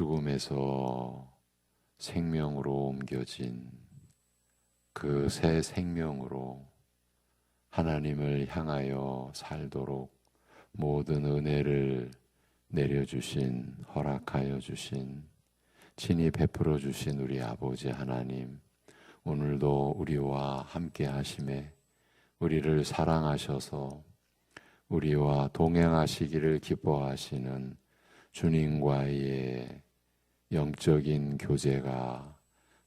죽음에서 생명으로 옮겨진 그 새 생명으로 하나님을 향하여 살도록 모든 은혜를 내려주신, 허락하여 주신, 친히 베풀어 주신 우리 아버지 하나님, 오늘도 우리와 함께 하심에 우리를 사랑하셔서 우리와 동행하시기를 기뻐하시는 주님과의 영적인 교제가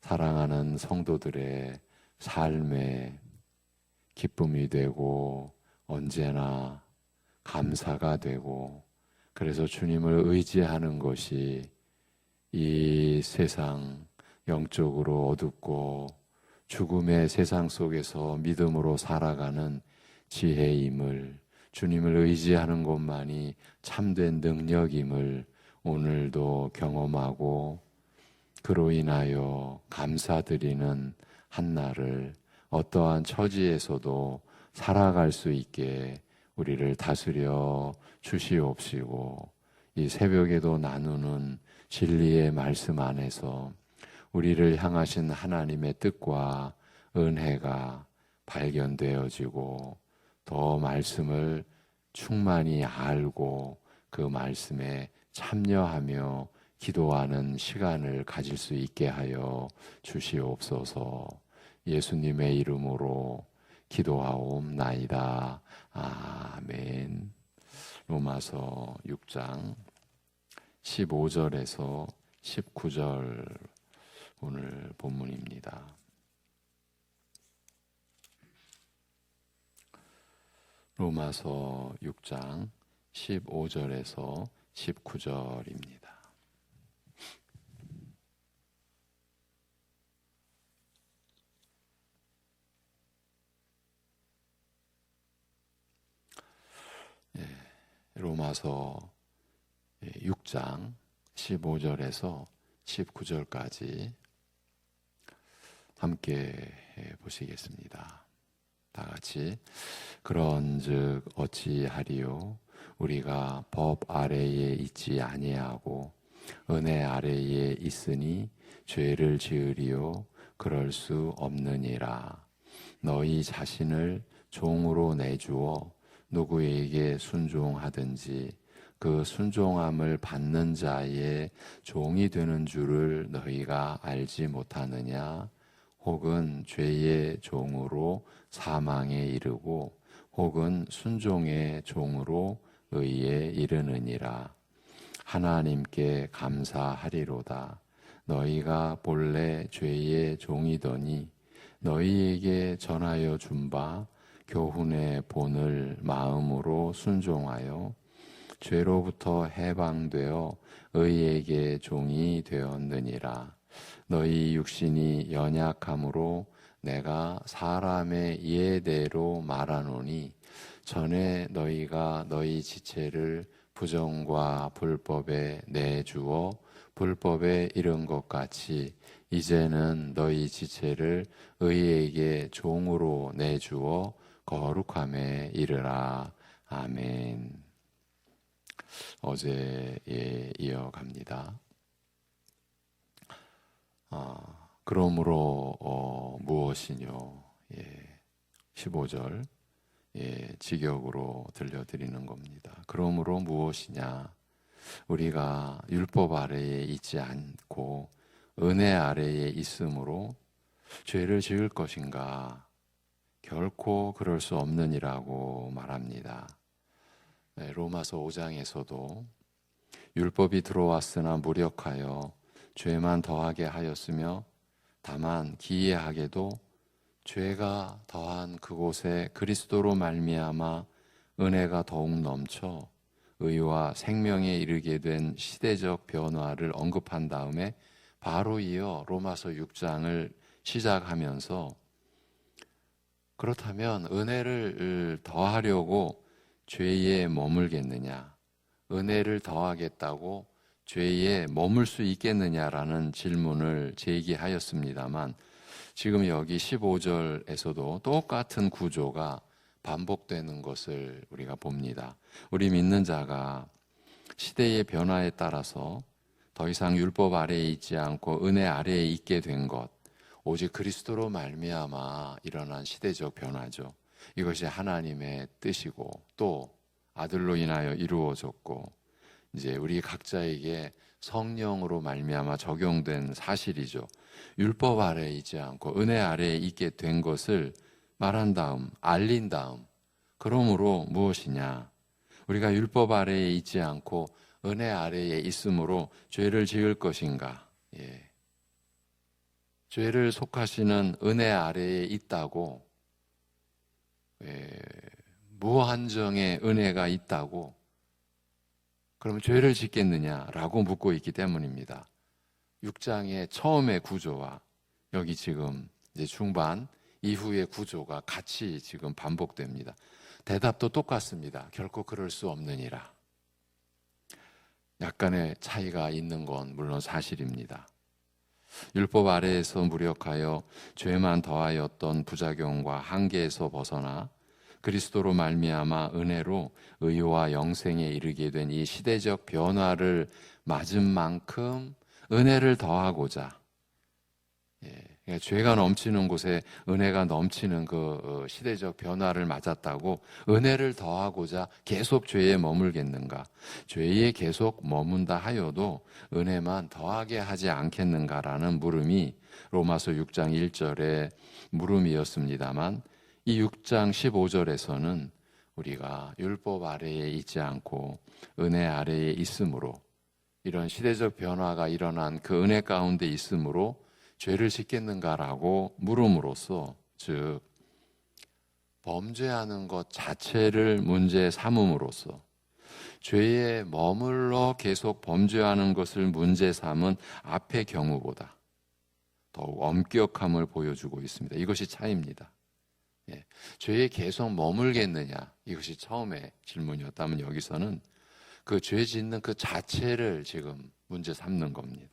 사랑하는 성도들의 삶의 기쁨이 되고 언제나 감사가 되고, 그래서 주님을 의지하는 것이 이 세상 영적으로 어둡고 죽음의 세상 속에서 믿음으로 살아가는 지혜임을, 주님을 의지하는 것만이 참된 능력임을 오늘도 경험하고 그로 인하여 감사드리는 한날을 어떠한 처지에서도 살아갈 수 있게 우리를 다스려 주시옵시고, 이 새벽에도 나누는 진리의 말씀 안에서 우리를 향하신 하나님의 뜻과 은혜가 발견되어지고 더 말씀을 충만히 알고 그 말씀에 참여하며 기도하는 시간을 가질 수 있게 하여 주시옵소서. 예수님의 이름으로 기도하옵나이다. 아멘. 로마서 6장 15절에서 19절 오늘 본문입니다. 로마서 6장 15절에서 19절입니다. 로마서 6장 15절에서 19절까지 함께 보시겠습니다. 다 같이. 그런즉 어찌하리요? 우리가 법 아래에 있지 아니하고 은혜 아래에 있으니 죄를 지으리요? 그럴 수 없느니라. 너희 자신을 종으로 내주어 누구에게 순종하든지 그 순종함을 받는 자의 종이 되는 줄을 너희가 알지 못하느냐? 혹은 죄의 종으로 사망에 이르고 혹은 순종의 종으로 의에 이르느니라. 하나님께 감사하리로다. 너희가 본래 죄의 종이더니 너희에게 전하여 준 바 교훈의 본을 마음으로 순종하여 죄로부터 해방되어 의에게 종이 되었느니라. 너희 육신이 연약함으로 내가 사람의 예대로 말하노니 전에 너희가 너희 지체를 부정과 불법에 내주어 불법에 이른 것 같이 이제는 너희 지체를 의에게 종으로 내주어 거룩함에 이르라. 아멘. 어제에 이어갑니다. 그러므로 무엇이뇨? 15절 직역으로 들려드리는 겁니다. 그러므로 무엇이냐? 우리가 율법 아래에 있지 않고 은혜 아래에 있으므로 죄를 지을 것인가? 결코 그럴 수 없느니라고 말합니다. 로마서 5장에서도 율법이 들어왔으나 무력하여 죄만 더하게 하였으며 다만 기이하게도 죄가 더한 그곳에 그리스도로 말미암아 은혜가 더욱 넘쳐 의와 생명에 이르게 된 시대적 변화를 언급한 다음에 바로 이어 로마서 6장을 시작하면서 그렇다면 은혜를 더하려고 죄에 머물겠느냐? 은혜를 더하겠다고 죄에 머물 수 있겠느냐라는 질문을 제기하였습니다만 지금 여기 15절에서도 똑같은 구조가 반복되는 것을 우리가 봅니다. 우리 믿는 자가 시대의 변화에 따라서 더 이상 율법 아래에 있지 않고 은혜 아래에 있게 된 것, 오직 그리스도로 말미암아 일어난 시대적 변화죠. 이것이 하나님의 뜻이고 또 아들로 인하여 이루어졌고 이제 우리 각자에게 성령으로 말미암아 적용된 사실이죠. 율법 아래에 있지 않고 은혜 아래에 있게 된 것을 말한 다음, 알린 다음, 그러므로 무엇이냐? 우리가 율법 아래에 있지 않고 은혜 아래에 있으므로 죄를 지을 것인가? 예. 죄를 속하시는 은혜 아래에 있다고, 예. 무한정의 은혜가 있다고, 그럼 죄를 짓겠느냐라고 묻고 있기 때문입니다. 6장의 처음의 구조와 여기 지금 이제 중반 이후의 구조가 같이 지금 반복됩니다. 대답도 똑같습니다. 결코 그럴 수 없느니라. 약간의 차이가 있는 건 물론 사실입니다. 율법 아래에서 무력하여 죄만 더하였던 부작용과 한계에서 벗어나 그리스도로 말미암아 은혜로 의와 영생에 이르게 된 이 시대적 변화를 맞은 만큼 은혜를 더하고자, 그러니까 죄가 넘치는 곳에 은혜가 넘치는 그 시대적 변화를 맞았다고 은혜를 더하고자 계속 죄에 머물겠는가? 죄에 계속 머문다 하여도 은혜만 더하게 하지 않겠는가라는 물음이 로마서 6장 1절의 물음이었습니다만 이 6장 15절에서는 우리가 율법 아래에 있지 않고 은혜 아래에 있으므로 이런 시대적 변화가 일어난 그 은혜 가운데 있으므로 죄를 짓겠는가라고 물음으로써, 즉 범죄하는 것 자체를 문제 삼음으로써 죄에 머물러 계속 범죄하는 것을 문제 삼은 앞의 경우보다 더욱 엄격함을 보여주고 있습니다. 이것이 차이입니다. 죄에 계속 머물겠느냐, 이것이 처음에 질문이었다면 여기서는 그 죄 짓는 그 자체를 지금 문제 삼는 겁니다.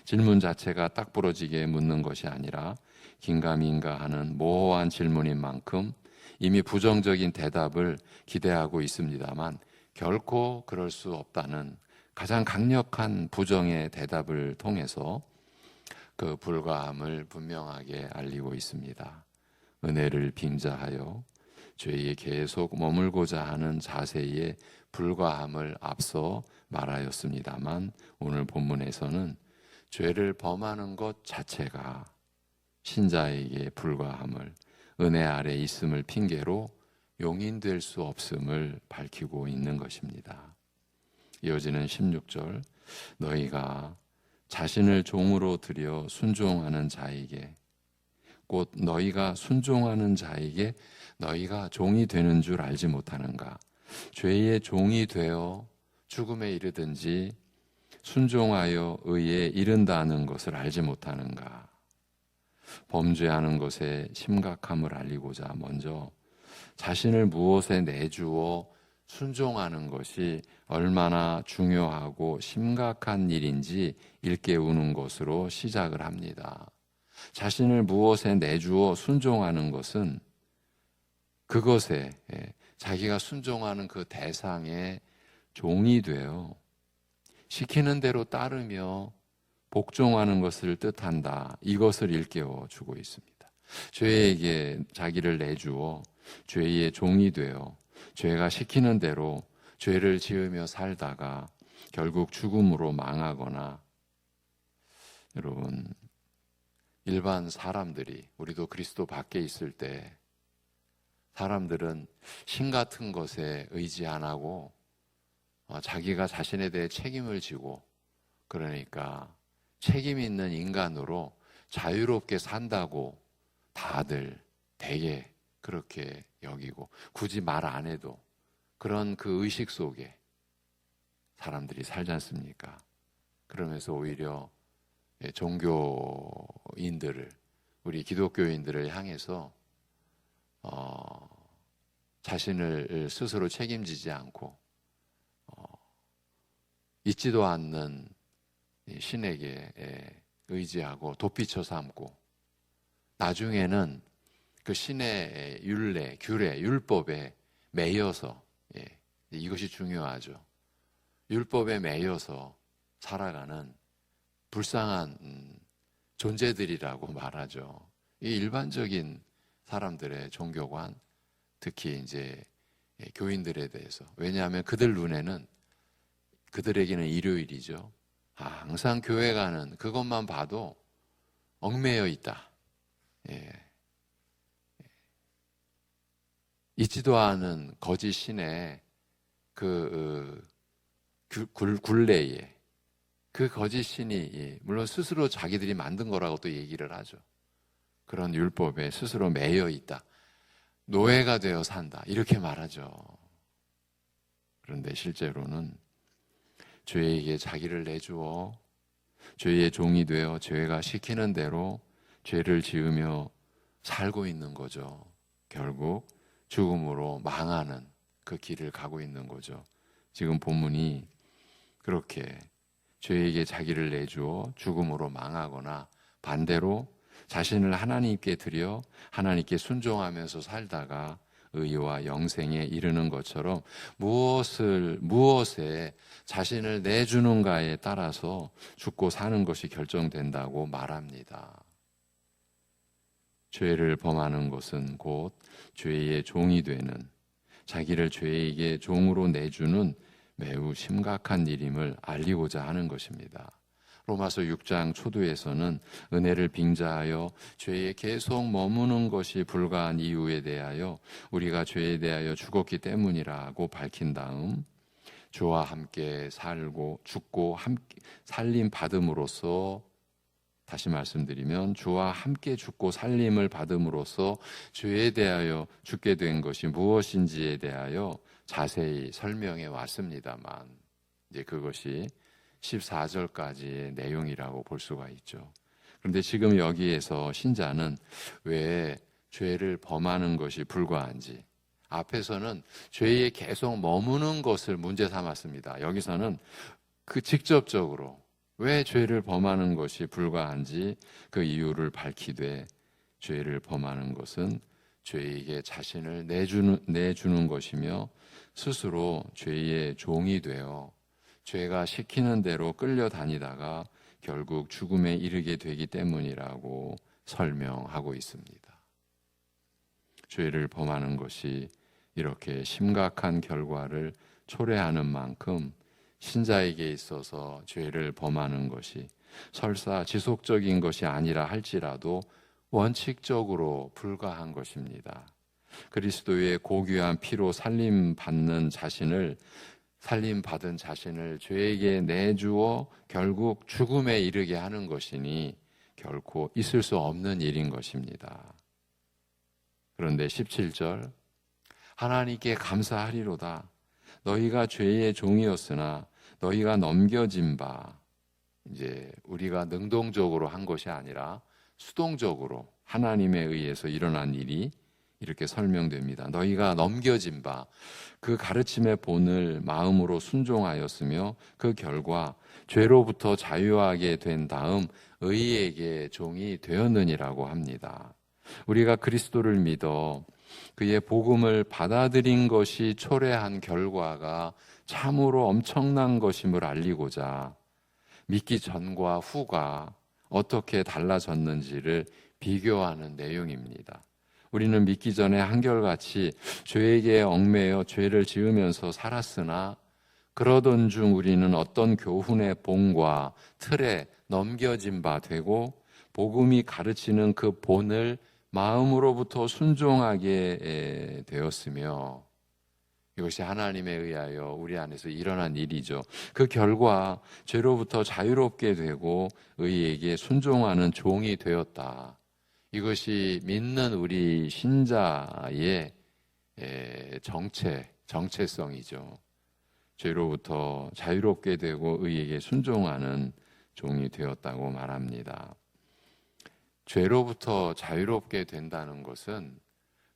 질문 자체가 딱 부러지게 묻는 것이 아니라 긴가민가 하는 모호한 질문인 만큼 이미 부정적인 대답을 기대하고 있습니다만 결코 그럴 수 없다는 가장 강력한 부정의 대답을 통해서 그 불가함을 분명하게 알리고 있습니다. 은혜를 빙자하여 죄에 계속 머물고자 하는 자세의 불가함을 앞서 말하였습니다만 오늘 본문에서는 죄를 범하는 것 자체가 신자에게 불가함을, 은혜 아래 있음을 핑계로 용인될 수 없음을 밝히고 있는 것입니다. 이어지는 16절, 너희가 자신을 종으로 들여 순종하는 자에게, 곧 너희가 순종하는 자에게 너희가 종이 되는 줄 알지 못하는가? 죄의 종이 되어 죽음에 이르든지 순종하여 의에 이른다는 것을 알지 못하는가? 범죄하는 것의 심각함을 알리고자 먼저 자신을 무엇에 내주어 순종하는 것이 얼마나 중요하고 심각한 일인지 일깨우는 것으로 시작을 합니다. 자신을 무엇에 내주어 순종하는 것은 그것에, 자기가 순종하는 그 대상의 종이 되어 시키는 대로 따르며 복종하는 것을 뜻한다. 이것을 일깨워 주고 있습니다. 죄에게 자기를 내주어 죄의 종이 되어 죄가 시키는 대로 죄를 지으며 살다가 결국 죽음으로 망하거나, 여러분, 일반 사람들이, 우리도 그리스도 밖에 있을 때 사람들은 신 같은 것에 의지 안 하고 자기가 자신에 대해 책임을 지고, 그러니까 책임 있는 인간으로 자유롭게 산다고 다들 되게 그렇게 여기고 굳이 말 안 해도 그런 그 의식 속에 사람들이 살지 않습니까? 그러면서 오히려 종교인들을, 우리 기독교인들을 향해서 자신을 스스로 책임지지 않고 있지도 않는 신에게 의지하고 돋비쳐 삼고, 나중에는 그 신의 율례, 규례, 율법에 매여서, 이것이 중요하죠. 율법에 매여서 살아가는 불쌍한 존재들이라고 말하죠. 이 일반적인 사람들의 종교관, 특히 이제 교인들에 대해서. 왜냐하면 그들 눈에는, 그들에게는 일요일이죠. 항상 교회 가는 그것만 봐도 얽매여 있다. 예. 있지도 않은 거짓 신의 그 굴레에 그 거짓 신이 물론 스스로 자기들이 만든 거라고 또 얘기를 하죠. 그런 율법에 스스로 매여 있다. 노예가 되어 산다. 이렇게 말하죠. 그런데 실제로는 죄에게 자기를 내주어 죄의 종이 되어 죄가 시키는 대로 죄를 지으며 살고 있는 거죠. 결국 죽음으로 망하는 그 길을 가고 있는 거죠. 지금 본문이 그렇게 죄에게 자기를 내주어 죽음으로 망하거나 반대로 자신을 하나님께 드려 하나님께 순종하면서 살다가 의와 영생에 이르는 것처럼 무엇에 자신을 내주는가에 따라서 죽고 사는 것이 결정된다고 말합니다. 죄를 범하는 것은 곧 죄의 종이 되는, 자기를 죄에게 종으로 내주는 매우 심각한 일임을 알리고자 하는 것입니다. 로마서 6장 초두에서는 은혜를 빙자하여 죄에 계속 머무는 것이 불가한 이유에 대하여 우리가 죄에 대하여 죽었기 때문이라고 밝힌 다음 주와 함께 살고 죽고 함께 살림 받음으로써, 다시 말씀드리면 주와 함께 죽고 살림을 받음으로써 죄에 대하여 죽게 된 것이 무엇인지에 대하여 자세히 설명해 왔습니다만 이제 그것이 14절까지의 내용이라고 볼 수가 있죠. 그런데 지금 여기에서 신자는 왜 죄를 범하는 것이 불과한지, 앞에서는 죄에 계속 머무는 것을 문제 삼았습니다. 여기서는 그 직접적으로 왜 죄를 범하는 것이 불가한지 그 이유를 밝히되, 죄를 범하는 것은 죄에게 자신을 내주는 것이며 스스로 죄의 종이 되어 죄가 시키는 대로 끌려다니다가 결국 죽음에 이르게 되기 때문이라고 설명하고 있습니다. 죄를 범하는 것이 이렇게 심각한 결과를 초래하는 만큼 신자에게 있어서 죄를 범하는 것이 설사 지속적인 것이 아니라 할지라도 원칙적으로 불가한 것입니다. 그리스도의 고귀한 피로 살림받은 자신을 죄에게 내주어 결국 죽음에 이르게 하는 것이니 결코 있을 수 없는 일인 것입니다. 그런데 17절, 하나님께 감사하리로다. 너희가 죄의 종이었으나 너희가 넘겨진 바, 이제 우리가 능동적으로 한 것이 아니라 수동적으로 하나님에 의해서 일어난 일이 이렇게 설명됩니다. 너희가 넘겨진 바, 그 가르침의 본을 마음으로 순종하였으며 그 결과 죄로부터 자유하게 된 다음 의에게 종이 되었느니라고 합니다. 우리가 그리스도를 믿어 그의 복음을 받아들인 것이 초래한 결과가 참으로 엄청난 것임을 알리고자 믿기 전과 후가 어떻게 달라졌는지를 비교하는 내용입니다. 우리는 믿기 전에 한결같이 죄에게 얽매여 죄를 지으면서 살았으나 그러던 중 우리는 어떤 교훈의 본과 틀에 넘겨진 바 되고 복음이 가르치는 그 본을 마음으로부터 순종하게 되었으며, 이것이 하나님에 의하여 우리 안에서 일어난 일이죠. 그 결과 죄로부터 자유롭게 되고 의에게 순종하는 종이 되었다. 이것이 믿는 우리 신자의 정체성이죠. 죄로부터 자유롭게 되고 의에게 순종하는 종이 되었다고 말합니다. 죄로부터 자유롭게 된다는 것은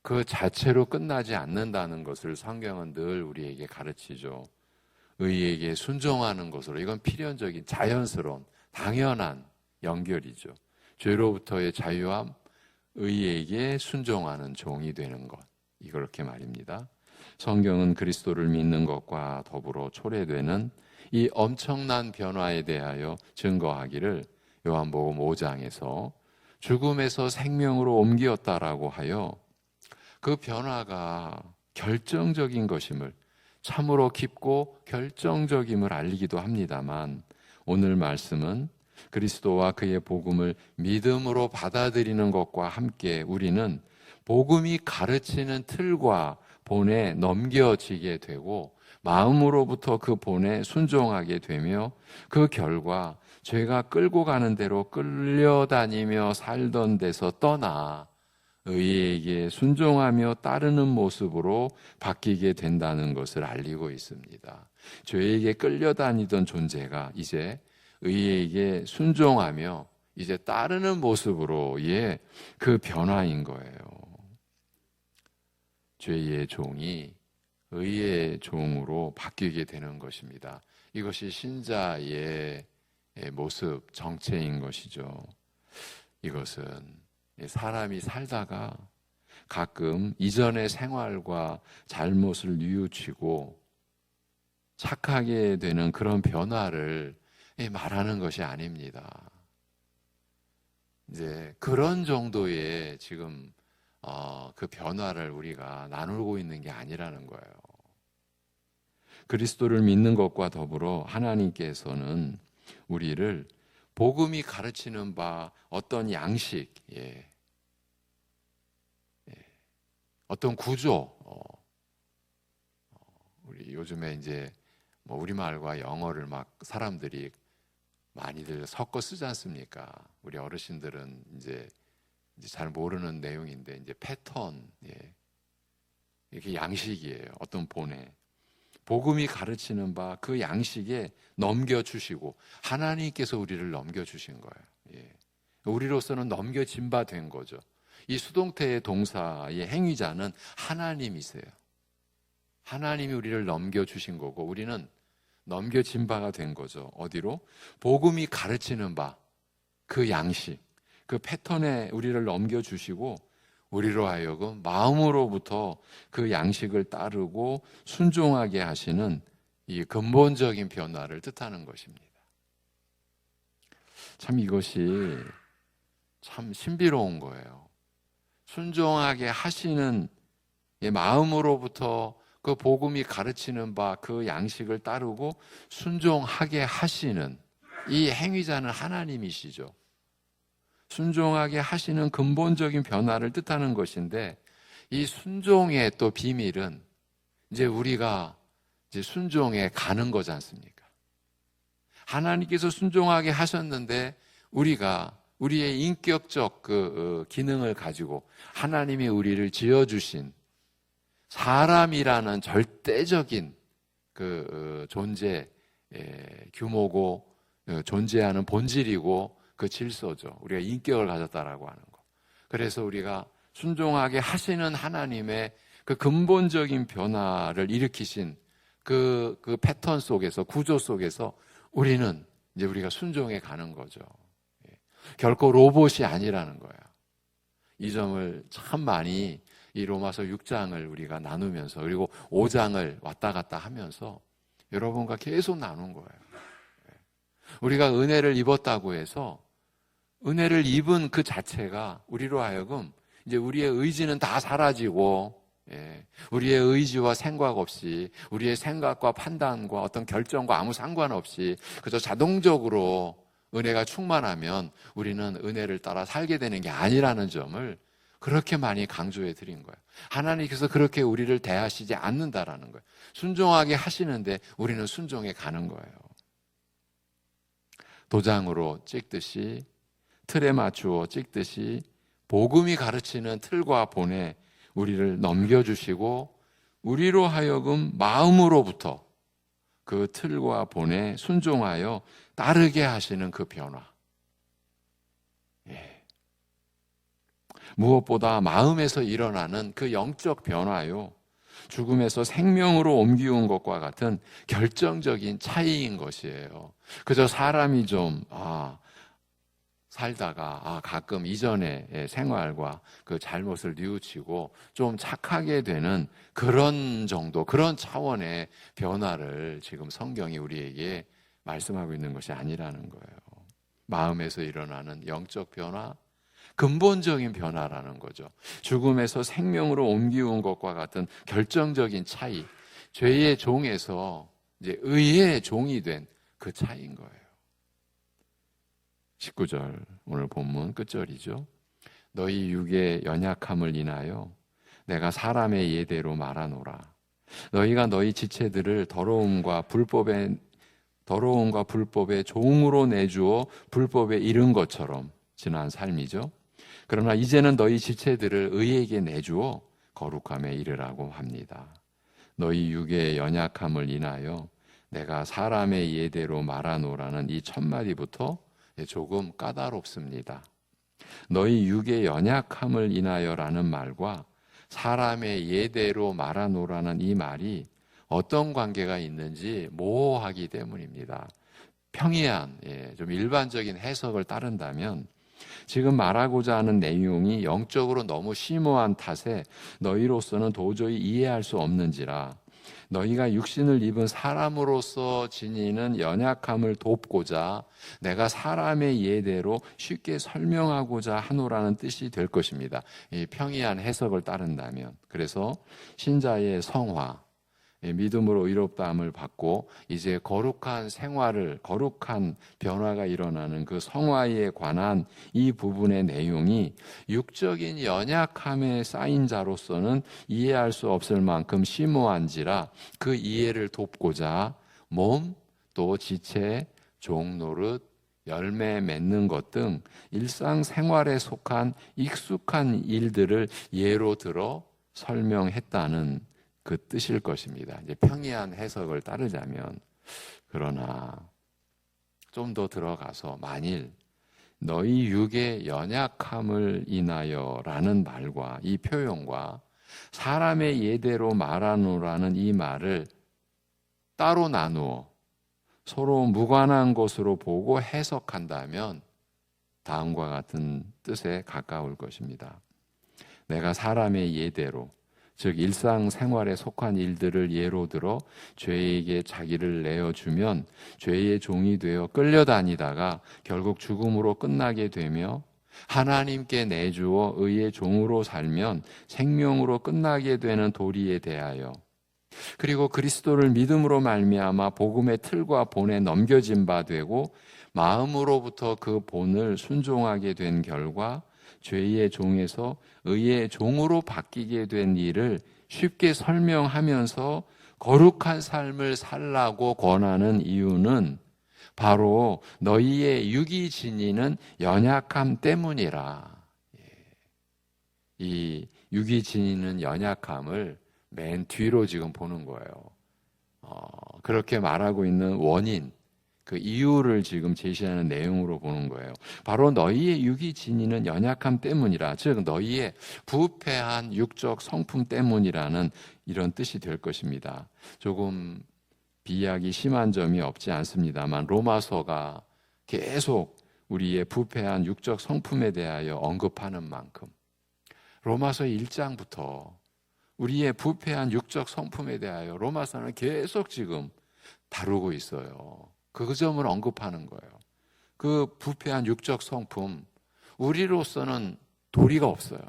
그 자체로 끝나지 않는다는 것을 성경은 늘 우리에게 가르치죠. 의에게 순종하는 것으로, 이건 필연적인 자연스러운 당연한 연결이죠. 죄로부터의 자유함, 의에게 순종하는 종이 되는 것, 이렇게 말입니다. 성경은 그리스도를 믿는 것과 더불어 초래되는 이 엄청난 변화에 대하여 증거하기를 요한복음 5장에서 죽음에서 생명으로 옮기었다라고 하여 그 변화가 결정적인 것임을, 참으로 깊고 결정적임을 알리기도 합니다만, 오늘 말씀은 그리스도와 그의 복음을 믿음으로 받아들이는 것과 함께 우리는 복음이 가르치는 틀과 본에 넘겨지게 되고 마음으로부터 그 본에 순종하게 되며, 그 결과 죄가 끌고 가는 대로 끌려다니며 살던 데서 떠나 의에게 순종하며 따르는 모습으로 바뀌게 된다는 것을 알리고 있습니다. 죄에게 끌려다니던 존재가 이제 의에게 순종하며 이제 따르는 모습으로의 그 변화인 거예요. 죄의 종이 의의 종으로 바뀌게 되는 것입니다. 이것이 신자의 모습, 정체인 것이죠. 이것은 사람이 살다가 가끔 이전의 생활과 잘못을 뉘우치고 착하게 되는 그런 변화를 말하는 것이 아닙니다. 이제 그런 정도의 지금 그 변화를 우리가 나누고 있는 게 아니라는 거예요. 그리스도를 믿는 것과 더불어 하나님께서는 우리를 복음이 가르치는 바 어떤 양식, 어떤 구조, 우리 요즘에 이제 뭐 우리말과 영어를 막 사람들이 많이들 섞어 쓰지 않습니까? 우리 어르신들은 이제 잘 모르는 내용인데 이제 패턴, 이게 양식이에요. 어떤 본에 복음이 가르치는 바 그 양식에 넘겨주시고 하나님께서 우리를 넘겨주신 거예요. 우리로서는 넘겨진 바 된 거죠. 이 수동태의 동사의 행위자는 하나님이세요. 하나님이 우리를 넘겨주신 거고 우리는 넘겨진 바가 된 거죠. 어디로? 복음이 가르치는 바, 그 양식, 그 패턴에 우리를 넘겨주시고 우리로 하여금 마음으로부터 그 양식을 따르고 순종하게 하시는 이 근본적인 변화를 뜻하는 것입니다. 참 이것이 참 신비로운 거예요. 순종하게 하시는 마음으로부터 그 복음이 가르치는 바 그 양식을 따르고 순종하게 하시는 이 행위자는 하나님이시죠. 순종하게 하시는 근본적인 변화를 뜻하는 것인데, 이 순종의 또 비밀은 이제 우리가 이제 순종에 가는 거지 않습니까? 하나님께서 순종하게 하셨는데 우리가 우리의 인격적 그 기능을 가지고 하나님이 우리를 지어주신 사람이라는 절대적인 그 존재 규모고 존재하는 본질이고 그 질서죠. 우리가 인격을 가졌다라고 하는 거. 그래서 우리가 순종하게 하시는 하나님의 그 근본적인 변화를 일으키신 그 패턴 속에서, 구조 속에서 우리는 이제 우리가 순종해 가는 거죠. 결코 로봇이 아니라는 거예요. 이 점을 참 많이 이 로마서 6장을 우리가 나누면서 그리고 5장을 왔다 갔다 하면서 여러분과 계속 나눈 거예요. 우리가 은혜를 입었다고 해서 은혜를 입은 그 자체가 우리로 하여금 이제 우리의 의지는 다 사라지고 우리의 의지와 생각 없이 우리의 생각과 판단과 어떤 결정과 아무 상관없이 그저 자동적으로 은혜가 충만하면 우리는 은혜를 따라 살게 되는 게 아니라는 점을 그렇게 많이 강조해 드린 거예요. 하나님께서 그렇게 우리를 대하시지 않는다라는 거예요. 순종하게 하시는데 우리는 순종해 가는 거예요. 도장으로 찍듯이, 틀에 맞추어 찍듯이 복음이 가르치는 틀과 본에 우리를 넘겨주시고 우리로 하여금 마음으로부터 그 틀과 본에 순종하여 따르게 하시는 그 변화. 무엇보다 마음에서 일어나는 그 영적 변화요, 죽음에서 생명으로 옮기운 것과 같은 결정적인 차이인 것이에요. 그저 사람이 좀 살다가 가끔 이전의 생활과 그 잘못을 뉘우치고 좀 착하게 되는 그런 정도, 그런 차원의 변화를 지금 성경이 우리에게 말씀하고 있는 것이 아니라는 거예요. 마음에서 일어나는 영적 변화, 근본적인 변화라는 거죠. 죽음에서 생명으로 옮기운 것과 같은 결정적인 차이, 죄의 종에서 이제 의의 종이 된 그 차이인 거예요. 19절 오늘 본문 끝절이죠. 너희 육의 연약함을 인하여 내가 사람의 예대로 말하노라. 너희가 너희 지체들을 더러움과 불법의 종으로 내주어 불법에 이른 것처럼, 지난 삶이죠. 그러나 이제는 너희 지체들을 의에게 내주어 거룩함에 이르라고 합니다. 너희 육의 연약함을 인하여 내가 사람의 예대로 말하노라는 이 첫마디부터 조금 까다롭습니다. 너희 육의 연약함을 인하여라는 말과 사람의 예대로 말하노라는 이 말이 어떤 관계가 있는지 모호하기 때문입니다. 평이한, 좀 일반적인 해석을 따른다면 지금 말하고자 하는 내용이 영적으로 너무 심오한 탓에 너희로서는 도저히 이해할 수 없는지라 너희가 육신을 입은 사람으로서 지니는 연약함을 돕고자 내가 사람의 예대로 쉽게 설명하고자 하노라는 뜻이 될 것입니다. 이 평이한 해석을 따른다면. 그래서 신자의 성화, 믿음으로 의롭다함을 받고 이제 거룩한 생활을, 거룩한 변화가 일어나는 그 성화에 관한 이 부분의 내용이 육적인 연약함에 쌓인 자로서는 이해할 수 없을 만큼 심오한지라 그 이해를 돕고자 몸, 또 지체, 종 노릇, 열매 맺는 것 등 일상생활에 속한 익숙한 일들을 예로 들어 설명했다는 그 뜻일 것입니다. 이제 평이한 해석을 따르자면. 그러나 좀 더 들어가서 만일 너희 육의 연약함을 인하여라는 말과 이 표현과 사람의 예대로 말하노라는 이 말을 따로 나누어 서로 무관한 것으로 보고 해석한다면 다음과 같은 뜻에 가까울 것입니다. 내가 사람의 예대로, 즉 일상생활에 속한 일들을 예로 들어 죄에게 자기를 내어주면 죄의 종이 되어 끌려다니다가 결국 죽음으로 끝나게 되며 하나님께 내주어 의의 종으로 살면 생명으로 끝나게 되는 도리에 대하여, 그리고 그리스도를 믿음으로 말미암아 복음의 틀과 본에 넘겨진 바 되고 마음으로부터 그 본을 순종하게 된 결과 죄의 종에서 의의 종으로 바뀌게 된 일을 쉽게 설명하면서 거룩한 삶을 살라고 권하는 이유는 바로 너희의 육이 지니는 연약함 때문이라. 이 육이 지니는 연약함을 맨 뒤로 지금 보는 거예요. 그렇게 말하고 있는 원인, 그 이유를 지금 제시하는 내용으로 보는 거예요. 바로 너희의 육이 지니는 연약함 때문이라, 즉 너희의 부패한 육적 성품 때문이라는 이런 뜻이 될 것입니다. 조금 비약이 심한 점이 없지 않습니다만 로마서가 계속 우리의 부패한 육적 성품에 대하여 언급하는 만큼 로마서 1장부터 우리의 부패한 육적 성품에 대하여 로마서는 계속 지금 다루고 있어요. 그 점을 언급하는 거예요. 그 부패한 육적 성품, 우리로서는 도리가 없어요.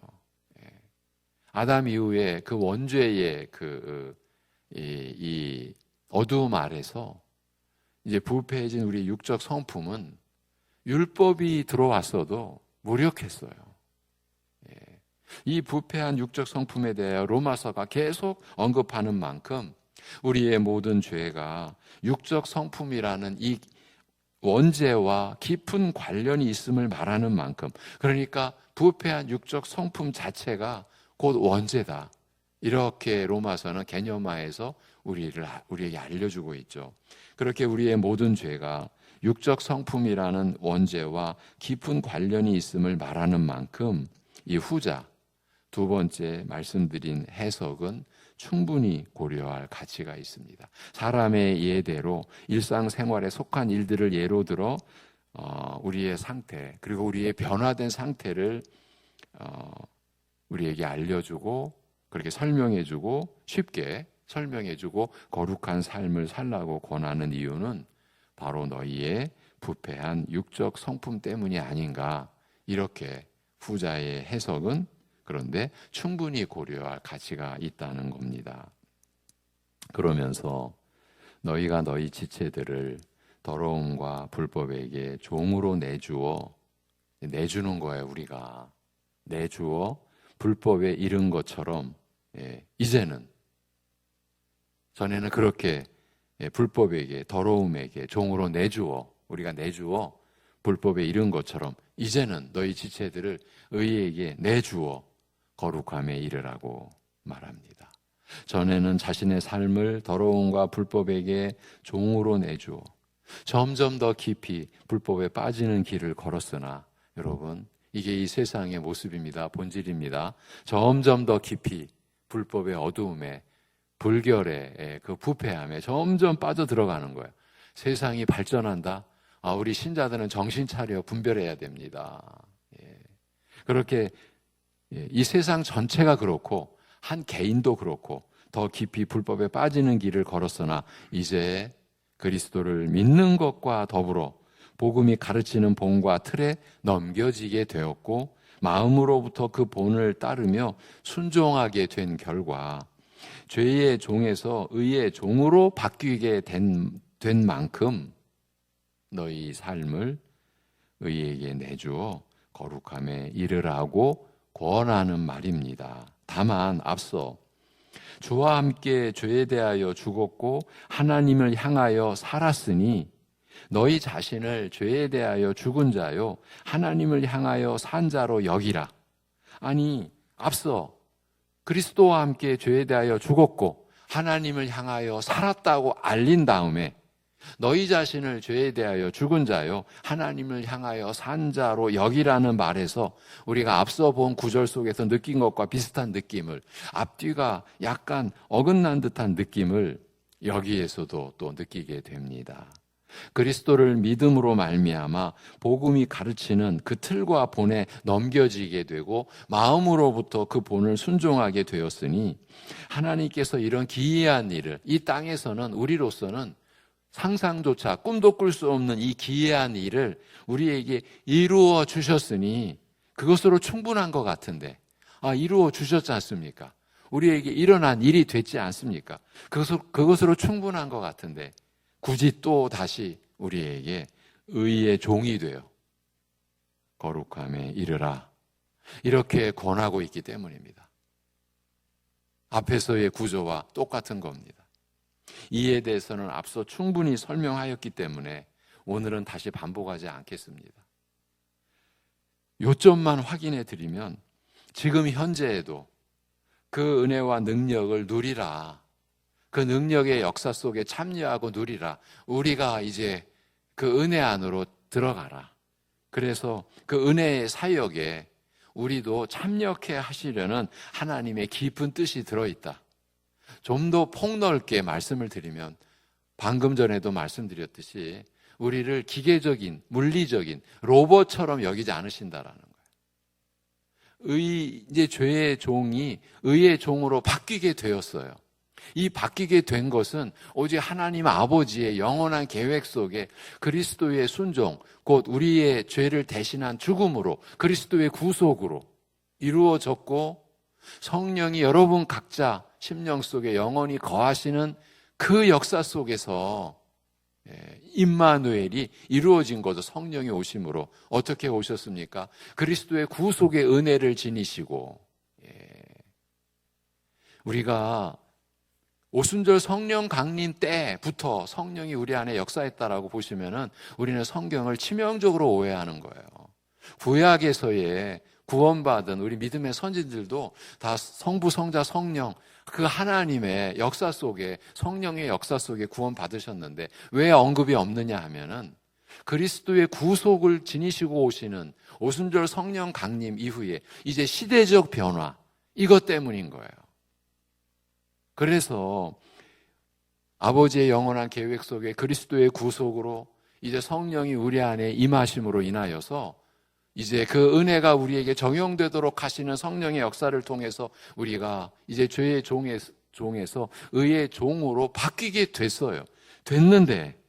아담 이후에 그 원죄의 이 어두움 아래서 이제 부패해진 우리 육적 성품은 율법이 들어왔어도 무력했어요. 이 부패한 육적 성품에 대하여 로마서가 계속 언급하는 만큼 우리의 모든 죄가 육적 성품이라는 이 원죄와 깊은 관련이 있음을 말하는 만큼, 그러니까 부패한 육적 성품 자체가 곧 원죄다, 이렇게 로마서는 개념화해서 우리에게 알려주고 있죠. 그렇게 우리의 모든 죄가 육적 성품이라는 원죄와 깊은 관련이 있음을 말하는 만큼 이 후자 두 번째 말씀드린 해석은 충분히 고려할 가치가 있습니다. 사람의 예대로 일상생활에 속한 일들을 예로 들어 우리의 상태, 그리고 우리의 변화된 상태를 우리에게 알려주고 그렇게 설명해주고 쉽게 설명해주고 거룩한 삶을 살라고 권하는 이유는 바로 너희의 부패한 육적 성품 때문이 아닌가, 이렇게 후자의 해석은 그런데 충분히 고려할 가치가 있다는 겁니다. 그러면서 너희가 너희 지체들을 더러움과 불법에게 종으로 내주는 거예요. 우리가 내주어 불법에 이른 것처럼, 이제는, 전에는 그렇게 불법에게, 더러움에게 종으로 우리가 내주어 불법에 이른 것처럼 이제는 너희 지체들을 의에게 내주어 거룩함에 이르라고 말합니다. 전에는 자신의 삶을 더러움과 불법에게 종으로 내주어 점점 더 깊이 불법에 빠지는 길을 걸었으나, 여러분, 이게 이 세상의 모습입니다. 본질입니다. 점점 더 깊이 불법의 어두움에, 불결의 그 부패함에 점점 빠져들어가는 거예요. 세상이 발전한다? 우리 신자들은 정신 차려 분별해야 됩니다. 그렇게 이 세상 전체가 그렇고 한 개인도 그렇고 더 깊이 불법에 빠지는 길을 걸었으나 이제 그리스도를 믿는 것과 더불어 복음이 가르치는 본과 틀에 넘겨지게 되었고 마음으로부터 그 본을 따르며 순종하게 된 결과 죄의 종에서 의의 종으로 바뀌게 된 만큼 너희 삶을 의에게 내주어 거룩함에 이르라고 권하는 말입니다. 다만 앞서 주와 함께 죄에 대하여 죽었고 하나님을 향하여 살았으니 너희 자신을 죄에 대하여 죽은 자요 하나님을 향하여 산 자로 여기라. 아니, 앞서 그리스도와 함께 죄에 대하여 죽었고 하나님을 향하여 살았다고 알린 다음에 너희 자신을 죄에 대하여 죽은 자요 하나님을 향하여 산 자로 여기라는 말에서 우리가 앞서 본 구절 속에서 느낀 것과 비슷한 느낌을, 앞뒤가 약간 어긋난 듯한 느낌을 여기에서도 또 느끼게 됩니다. 그리스도를 믿음으로 말미암아 복음이 가르치는 그 틀과 본에 넘겨지게 되고 마음으로부터 그 본을 순종하게 되었으니 하나님께서 이런 기이한 일을 이 땅에서는 우리로서는 상상조차 꿈도 꿀 수 없는 이 기이한 일을 우리에게 이루어 주셨으니 그것으로 충분한 것 같은데, 이루어 주셨지 않습니까? 우리에게 일어난 일이 됐지 않습니까? 그것으로 충분한 것 같은데 굳이 또 다시 우리에게 의의 종이 되어 거룩함에 이르라, 이렇게 권하고 있기 때문입니다. 앞에서의 구조와 똑같은 겁니다. 이에 대해서는 앞서 충분히 설명하였기 때문에 오늘은 다시 반복하지 않겠습니다. 요점만 확인해 드리면 지금 현재에도 그 은혜와 능력을 누리라, 그 능력의 역사 속에 참여하고 누리라. 우리가 이제 그 은혜 안으로 들어가라. 그래서 그 은혜의 사역에 우리도 참여케 하시려는 하나님의 깊은 뜻이 들어있다. 좀 더 폭넓게 말씀을 드리면 방금 전에도 말씀드렸듯이 우리를 기계적인, 물리적인 로봇처럼 여기지 않으신다라는 거예요. 이제 죄의 종이 의의 종으로 바뀌게 되었어요. 이 바뀌게 된 것은 오직 하나님 아버지의 영원한 계획 속에 그리스도의 순종, 곧 우리의 죄를 대신한 죽음으로 그리스도의 구속으로 이루어졌고 성령이 여러분 각자 심령 속에 영원히 거하시는 그 역사 속에서 임마누엘이 이루어진 거죠. 성령이 오심으로. 어떻게 오셨습니까? 그리스도의 구속의 은혜를 지니시고, 우리가 오순절 성령 강림 때부터 성령이 우리 안에 역사했다라고 보시면은 우리는 성경을 치명적으로 오해하는 거예요. 구약에서의 구원받은 우리 믿음의 선진들도 다 성부, 성자, 성령, 그 하나님의 역사 속에, 성령의 역사 속에 구원받으셨는데 왜 언급이 없느냐 하면은 그리스도의 구속을 지니시고 오시는 오순절 성령 강림 이후에 이제 시대적 변화, 이것 때문인 거예요. 그래서 아버지의 영원한 계획 속에 그리스도의 구속으로 이제 성령이 우리 안에 임하심으로 인하여서 이제 그 은혜가 우리에게 적용되도록 하시는 성령의 역사를 통해서 우리가 이제 죄의 종에서 의의 종으로 바뀌게 됐어요. 됐는데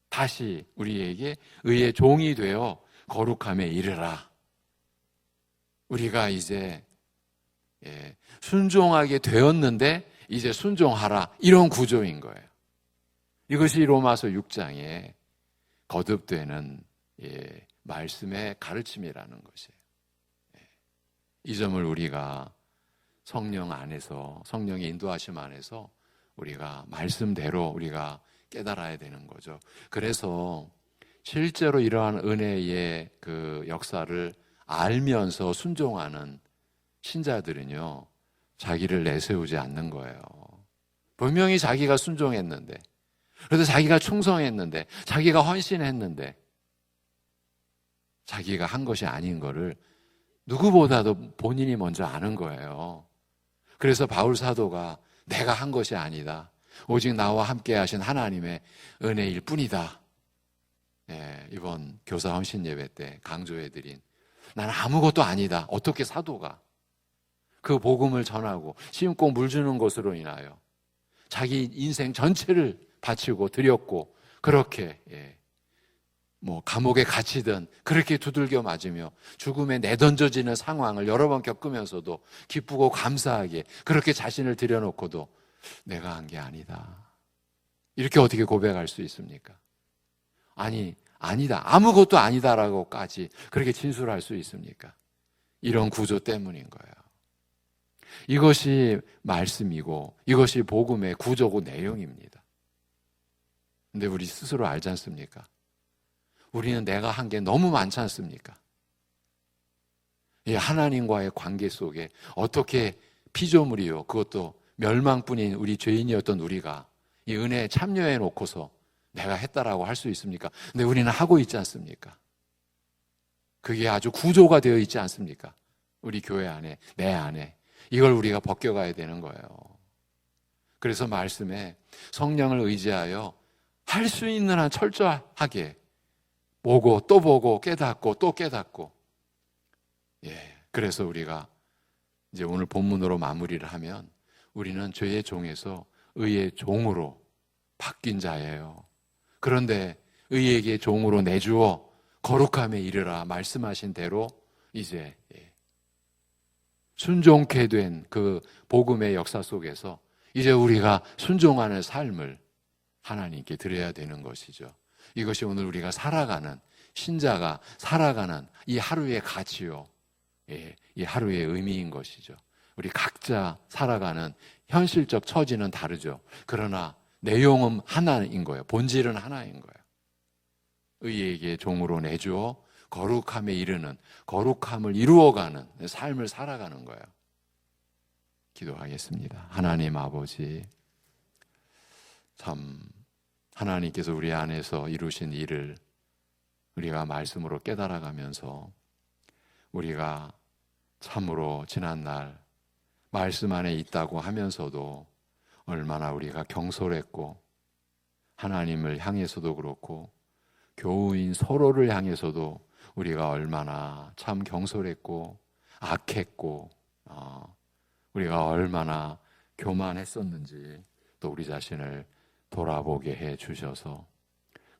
다시 우리에게 의의 종이 되어 거룩함에 이르라. 우리가 이제 순종하게 되었는데 이제 순종하라. 이런 구조인 거예요. 이것이 로마서 6장에 거듭되는 말씀의 가르침이라는 것이에요. 이 점을 우리가 성령 안에서, 성령의 인도하심 안에서 우리가 말씀대로 우리가 깨달아야 되는 거죠. 그래서 실제로 이러한 은혜의 그 역사를 알면서 순종하는 신자들은요, 자기를 내세우지 않는 거예요. 분명히 자기가 순종했는데, 그래도 자기가 충성했는데, 자기가 헌신했는데, 자기가 한 것이 아닌 거를 누구보다도 본인이 먼저 아는 거예요. 그래서 바울 사도가 내가 한 것이 아니다. 오직 나와 함께 하신 하나님의 은혜일 뿐이다. 이번 교사 헌신 예배 때 강조해드린 나는 아무것도 아니다. 어떻게 사도가 그 복음을 전하고 심고 물 주는 것으로 인하여 자기 인생 전체를 바치고 드렸고 그렇게 감옥에 갇히든 그렇게 두들겨 맞으며 죽음에 내던져지는 상황을 여러 번 겪으면서도 기쁘고 감사하게 그렇게 자신을 들여놓고도 내가 한 게 아니다. 이렇게 어떻게 고백할 수 있습니까? 아니다. 아무것도 아니다라고까지 그렇게 진술할 수 있습니까? 이런 구조 때문인 거예요. 이것이 말씀이고 이것이 복음의 구조고 내용입니다. 근데 우리 스스로 알지 않습니까? 우리는 내가 한 게 너무 많지 않습니까? 이 하나님과의 관계 속에 어떻게 피조물이요, 그것도 멸망뿐인 우리 죄인이었던 우리가 이 은혜에 참여해 놓고서 내가 했다라고 할 수 있습니까? 근데 우리는 하고 있지 않습니까? 그게 아주 구조가 되어 있지 않습니까? 우리 교회 안에, 내 안에. 이걸 우리가 벗겨가야 되는 거예요. 그래서 말씀에 성령을 의지하여 할 수 있는 한 철저하게 보고 또 보고 깨닫고 또 깨닫고. 그래서 우리가 이제 오늘 본문으로 마무리를 하면 우리는 죄의 종에서 의의 종으로 바뀐 자예요. 그런데 의에게 종으로 내주어 거룩함에 이르라 말씀하신 대로 이제 순종케 된 그 복음의 역사 속에서 이제 우리가 순종하는 삶을 하나님께 드려야 되는 것이죠. 이것이 오늘 우리가 살아가는, 신자가 살아가는 이 하루의 가치요, 이 하루의 의미인 것이죠. 우리 각자 살아가는 현실적 처지는 다르죠. 그러나 내용은 하나인 거예요. 본질은 하나인 거예요. 의에게 종으로 내주어 거룩함에 이르는, 거룩함을 이루어가는 삶을 살아가는 거예요. 기도하겠습니다. 하나님 아버지, 참 하나님께서 우리 안에서 이루신 일을 우리가 말씀으로 깨달아가면서 우리가 참으로 지난날 말씀 안에 있다고 하면서도 얼마나 우리가 경솔했고, 하나님을 향해서도 그렇고 교우인 서로를 향해서도 우리가 얼마나 참 경솔했고 악했고 우리가 얼마나 교만했었는지 또 우리 자신을 돌아보게 해 주셔서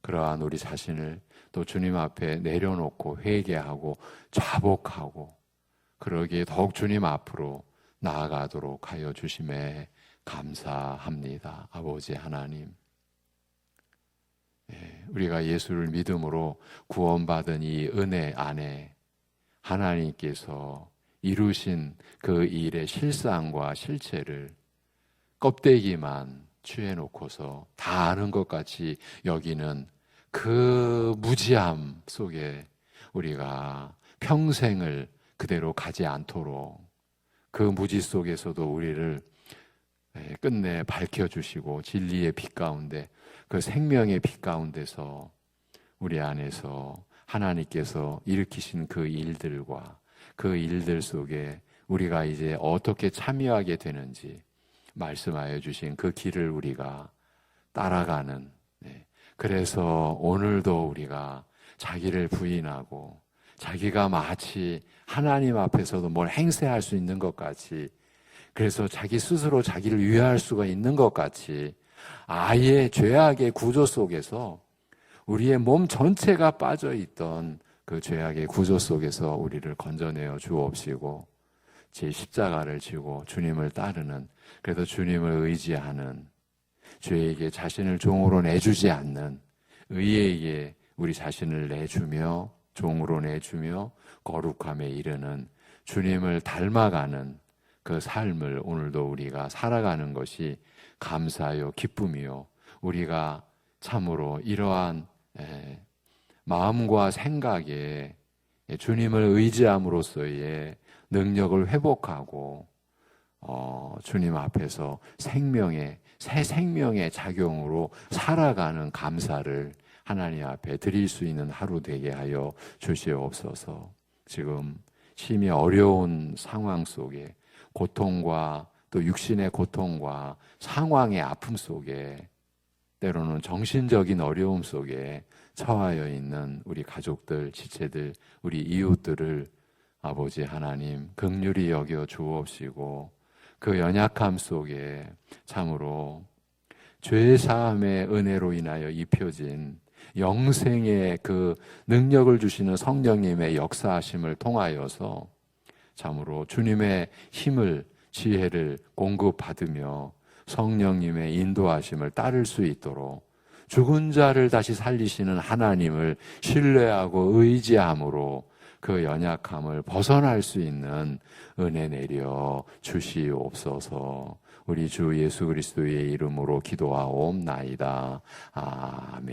그러한 우리 자신을 또 주님 앞에 내려놓고 회개하고 자복하고 그러기에 더욱 주님 앞으로 나아가도록 하여 주심에 감사합니다. 아버지 하나님, 우리가 예수를 믿음으로 구원받은 이 은혜 안에 하나님께서 이루신 그 일의 실상과 실체를 껍데기만 취해놓고서 다 아는 것 같이 여기는 그 무지함 속에 우리가 평생을 그대로 가지 않도록 그 무지 속에서도 우리를 끝내 밝혀주시고 진리의 빛 가운데, 그 생명의 빛 가운데서 우리 안에서 하나님께서 일으키신 그 일들과 그 일들 속에 우리가 이제 어떻게 참여하게 되는지 말씀하여 주신 그 길을 우리가 따라가는 그래서 오늘도 우리가 자기를 부인하고 자기가 마치 하나님 앞에서도 뭘 행세할 수 있는 것 같이, 그래서 자기 스스로 자기를 위할 수가 있는 것 같이 아예 죄악의 구조 속에서 우리의 몸 전체가 빠져있던 그 죄악의 구조 속에서 우리를 건져내어 주옵시고 제 십자가를 지고 주님을 따르는, 그래서 주님을 의지하는, 죄에게 자신을 종으로 내주지 않는, 의에게 우리 자신을 내주며 종으로 내주며 거룩함에 이르는 주님을 닮아가는 그 삶을 오늘도 우리가 살아가는 것이 감사요 기쁨이요, 우리가 참으로 이러한 마음과 생각에 주님을 의지함으로써의 능력을 회복하고 주님 앞에서 새 생명의 작용으로 살아가는 감사를 하나님 앞에 드릴 수 있는 하루 되게 하여 주시옵소서. 지금 심히 어려운 상황 속에 고통과 또 육신의 고통과 상황의 아픔 속에 때로는 정신적인 어려움 속에 처하여 있는 우리 가족들, 지체들, 우리 이웃들을 아버지 하나님 긍휼히 여겨 주옵시고 그 연약함 속에 참으로 죄사함의 은혜로 인하여 입혀진 영생의 그 능력을 주시는 성령님의 역사하심을 통하여서 참으로 주님의 힘을, 지혜를 공급받으며 성령님의 인도하심을 따를 수 있도록 죽은 자를 다시 살리시는 하나님을 신뢰하고 의지함으로 그 연약함을 벗어날 수 있는 은혜 내려 주시옵소서. 우리 주 예수 그리스도의 이름으로 기도하옵나이다. 아멘.